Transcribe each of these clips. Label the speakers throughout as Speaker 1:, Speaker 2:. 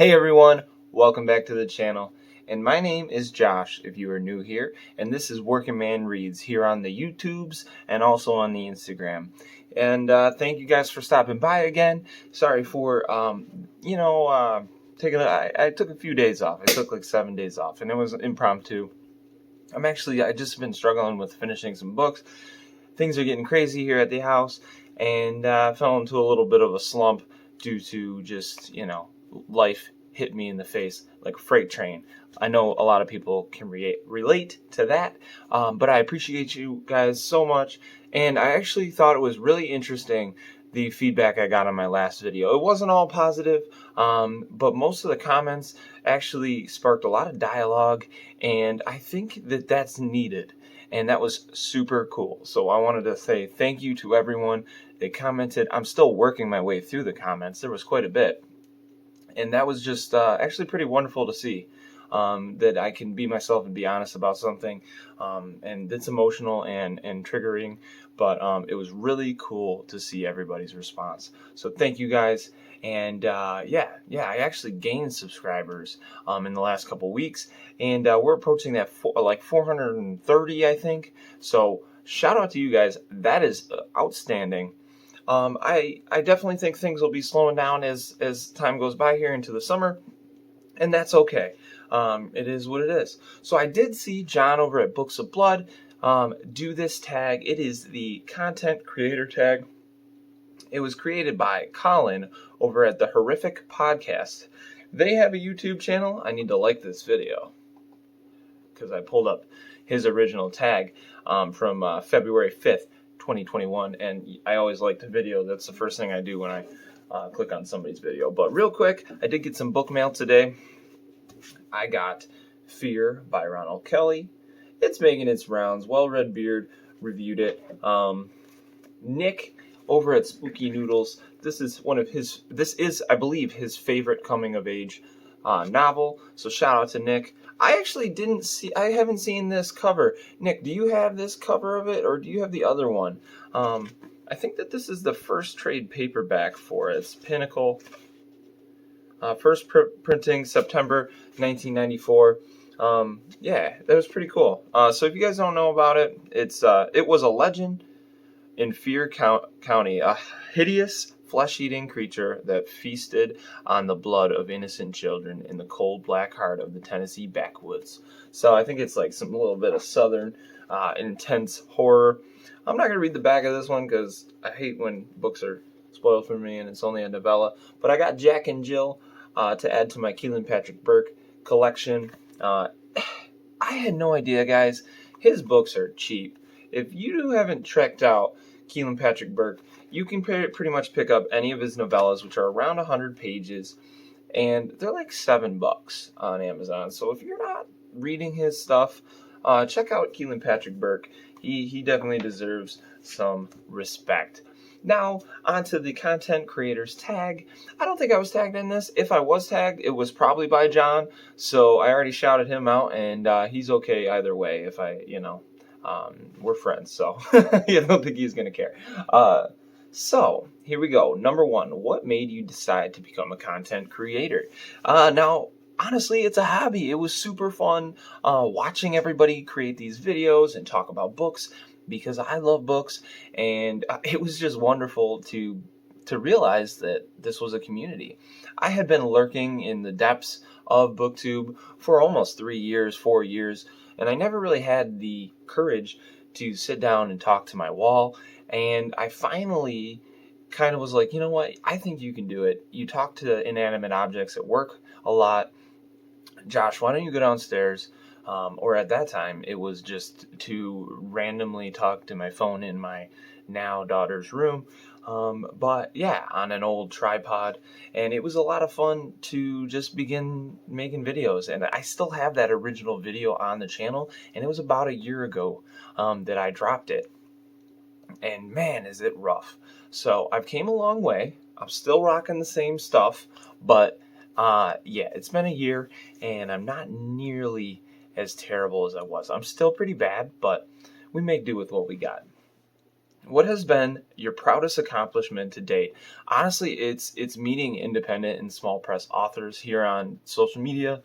Speaker 1: Hey everyone, welcome back to the channel. And my name is Josh if you are new here, and this is Working Man Reads here on the YouTubes and also on the Instagram. And thank you guys for stopping by again. Sorry for taking I took a few days off. I took like 7 days off, and it was impromptu. I just been struggling with finishing some books. Things are getting crazy here at the house, and fell into a little bit of a slump due to just, life hit me in the face like a freight train. I know a lot of people can relate to that, but I appreciate you guys so much, and I actually thought it was really interesting the feedback I got on my last video. It wasn't all positive, but most of the comments actually sparked a lot of dialogue, and I think that that's needed. And that was super cool. So I wanted to say thank you to everyone that commented. I'm still working my way through the comments. There was quite a bit. And that was just actually pretty wonderful to see, that I can be myself and be honest about something. And it's emotional and triggering, but it was really cool to see everybody's response. So thank you guys. And I actually gained subscribers in the last couple weeks, and we're approaching that 430, I think. So shout out to you guys. That is outstanding. I definitely think things will be slowing down as time goes by here into the summer, and that's okay. It is what it is. So I did see John over at Books of Blood do this tag. It is the content creator tag. It was created by Colin over at the Horrific Podcast. They have a YouTube channel. I need to like this video because I pulled up his original tag from February 5th. 2021, and I always like the video. That's the first thing I do when I click on somebody's video. But real quick, I did get some book mail today. I got Fear by Ronald Kelly. It's making its rounds. Well-Read Beard reviewed it. Nick over at Spooky Noodles. This is I believe his favorite coming of age novel. So shout out to Nick. I haven't seen this cover. Nick, do you have this cover of it, or do you have the other one? I think that this is the first trade paperback for it. It's Pinnacle. First printing September 1994. That was pretty cool. So if you guys don't know about it, it was a legend in Fear County, a hideous flesh-eating creature that feasted on the blood of innocent children in the cold black heart of the Tennessee backwoods. So I think it's like some little bit of southern intense horror. I'm not going to read the back of this one because I hate when books are spoiled for me and it's only a novella. But I got Jack and Jill to add to my Keelan Patrick Burke collection. I had no idea, guys. His books are cheap. If you haven't checked out Keelan Patrick Burke, you can pretty much pick up any of his novellas, which are around 100 pages, and they're like $7 on Amazon. So if you're not reading his stuff, check out Keelan Patrick Burke. He definitely deserves some respect. Now, onto the content creators tag. I don't think I was tagged in this. If I was tagged, it was probably by John, so I already shouted him out, and he's okay either way if we're friends, so I don't think he's going to care. So, here we go. Number 1, what made you decide to become a content creator? Now, honestly, it's a hobby. It was super fun watching everybody create these videos and talk about books because I love books, and it was just wonderful to realize that this was a community. I had been lurking in the depths of BookTube for almost 4 years, and I never really had the courage to sit down and talk to my wall. And I finally kind of was like, you know what? I think you can do it. You talk to inanimate objects at work a lot. Josh, why don't you go downstairs? Or at that time, it was just to randomly talk to my phone in my now daughter's room. But yeah, on an old tripod, and it was a lot of fun to just begin making videos. And I still have that original video on the channel, and it was about a year ago that I dropped it. And man, is it rough. So I've came a long way. I'm still rocking the same stuff, but it's been a year, and I'm not nearly as terrible as I was. I'm still pretty bad, but we make do with what we got. What has been your proudest accomplishment to date? Honestly, it's meeting independent and small press authors here on social media,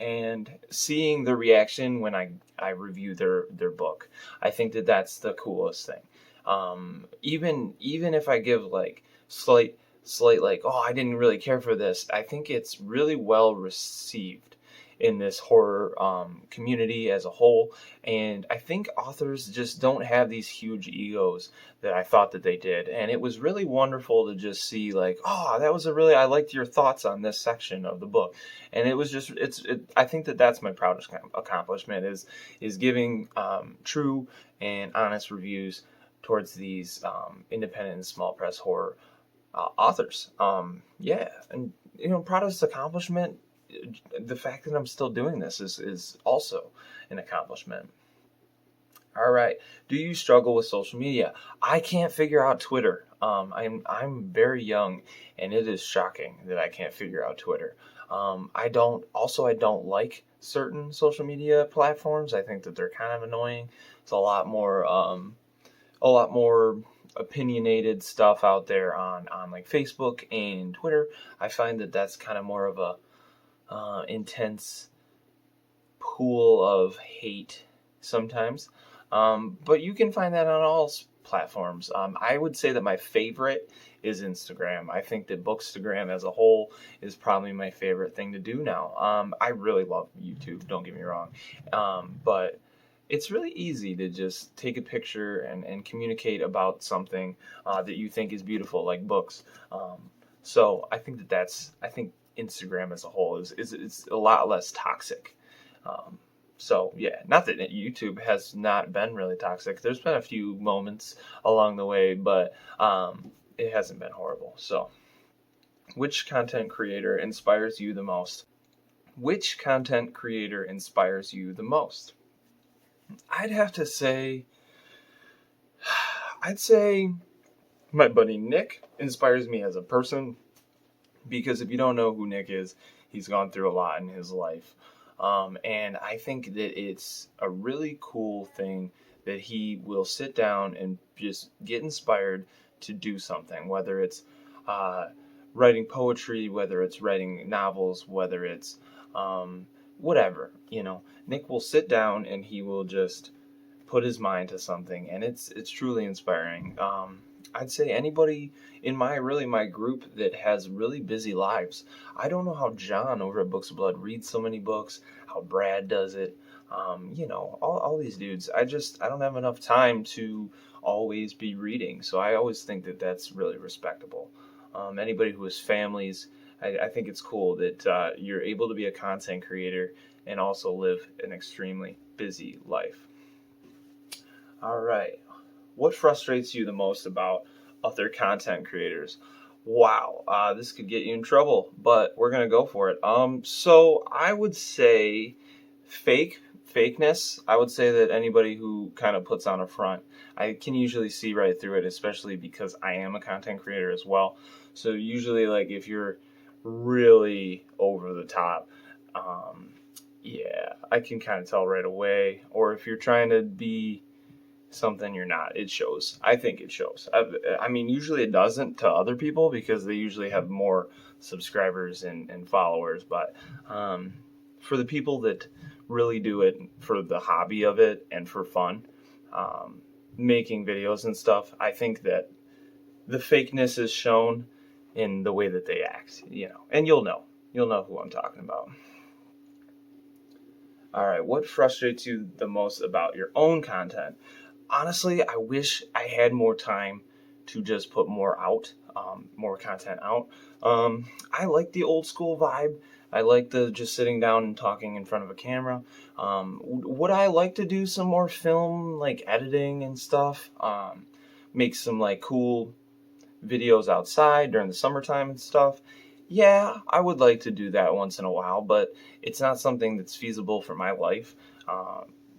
Speaker 1: and seeing the reaction when I review their book. I think that that's the coolest thing. Even if I give like slight like, oh, I didn't really care for this, I think it's really well received in this horror community as a whole. And I think authors just don't have these huge egos that I thought that they did. And it was really wonderful to just see like, oh, that was I liked your thoughts on this section of the book. And it was just, I think that that's my proudest accomplishment is giving true and honest reviews towards these independent and small press horror authors. Yeah. And, proudest accomplishment, the fact that I'm still doing this is also an accomplishment. All right. Do you struggle with social media? I can't figure out Twitter. I'm very young, and it is shocking that I can't figure out Twitter. I don't like certain social media platforms. I think that they're kind of annoying. It's a lot more opinionated stuff out there on like Facebook and Twitter. I find that that's kind of more of a intense pool of hate sometimes. But you can find that on all platforms. I would say that my favorite is Instagram. I think that Bookstagram as a whole is probably my favorite thing to do now. I really love YouTube, don't get me wrong. But it's really easy to just take a picture and communicate about something that you think is beautiful, like books. So I think I think Instagram as a whole is a lot less toxic. So yeah, not that YouTube has not been really toxic. There's been a few moments along the way, but it hasn't been horrible. So, which content creator inspires you the most? Which content creator inspires you the most? I'd have to say, I'd say my buddy Nick inspires me as a person, because if you don't know who Nick is, he's gone through a lot in his life. And I think that it's a really cool thing that he will sit down and just get inspired to do something, whether it's writing poetry, whether it's writing novels, whether it's whatever, Nick will sit down and he will just put his mind to something, and it's truly inspiring. I'd say anybody in my group that has really busy lives. I don't know how John over at Books of Blood reads so many books, how Brad does it. All these dudes. I don't have enough time to always be reading, so I always think that that's really respectable. Anybody who has families, I think it's cool that you're able to be a content creator and also live an extremely busy life. All right. What frustrates you the most about other content creators? Wow, this could get you in trouble, but we're gonna go for it. So I would say fakeness. I would say that anybody who kind of puts on a front, I can usually see right through it, especially because I am a content creator as well. So usually, like if you're really over the top, yeah, I can kind of tell right away. Or if you're trying to be something you're not, it shows. I think it shows. I mean, usually it doesn't to other people because they usually have more subscribers and followers, but for the people that really do it for the hobby of it and for fun, making videos and stuff, I think that the fakeness is shown in the way that they act, and you'll know who I'm talking about. All right, what frustrates you the most about your own content? Honestly, I wish I had more time to just put more content out. I like the old school vibe. I like the just sitting down and talking in front of a camera. Would I like to do some more film, like editing and stuff? Make some like cool videos outside during the summertime and stuff. Yeah, I would like to do that once in a while, but it's not something that's feasible for my life.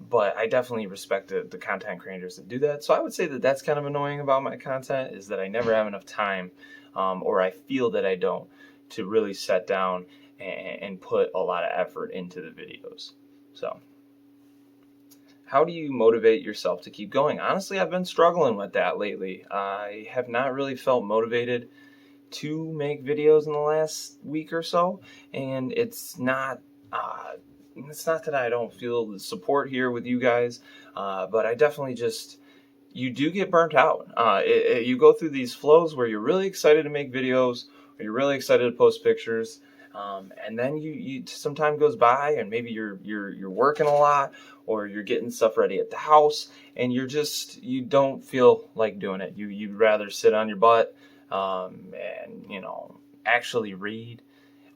Speaker 1: But I definitely respect the content creators that do that. So I would say that that's kind of annoying about my content, is that I never have enough time, or I feel that I don't, to really set down and put a lot of effort into the videos. So, how do you motivate yourself to keep going? Honestly, I've been struggling with that lately. I have not really felt motivated to make videos in the last week or so, and it's not that I don't feel the support here with you guys, but I definitely just, you do get burnt out. You go through these flows where you're really excited to make videos, or you're really excited to post pictures, and then you some time goes by, and maybe you're working a lot, or you're getting stuff ready at the house, and you don't feel like doing it. You'd rather sit on your butt, and actually read.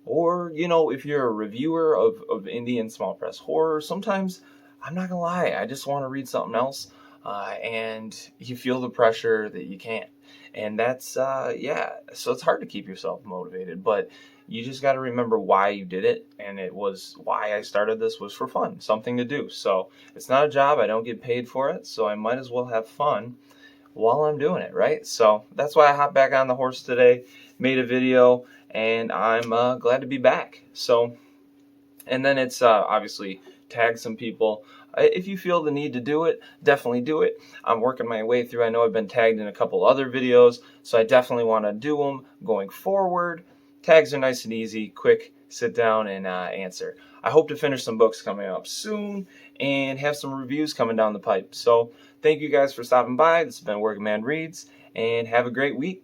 Speaker 1: Or, if you're a reviewer of indie and small press horror, sometimes, I'm not gonna lie, I just want to read something else, and you feel the pressure that you can't. And that's, yeah, so it's hard to keep yourself motivated, but you just got to remember why you did it. And it was why I started this was for fun, something to do. So it's not a job, I don't get paid for it, so I might as well have fun while I'm doing it, right? So that's why I hopped back on the horse today, made a video, and I'm glad to be back. So, and then it's obviously tag some people. If you feel the need to do it, definitely do it. I'm working my way through. I know I've been tagged in a couple other videos, so I definitely want to do them going forward. Tags are nice and easy, quick, sit down and answer. I hope to finish some books coming up soon and have some reviews coming down the pipe. So thank you guys for stopping by. This has been Working Man Reads, and have a great week.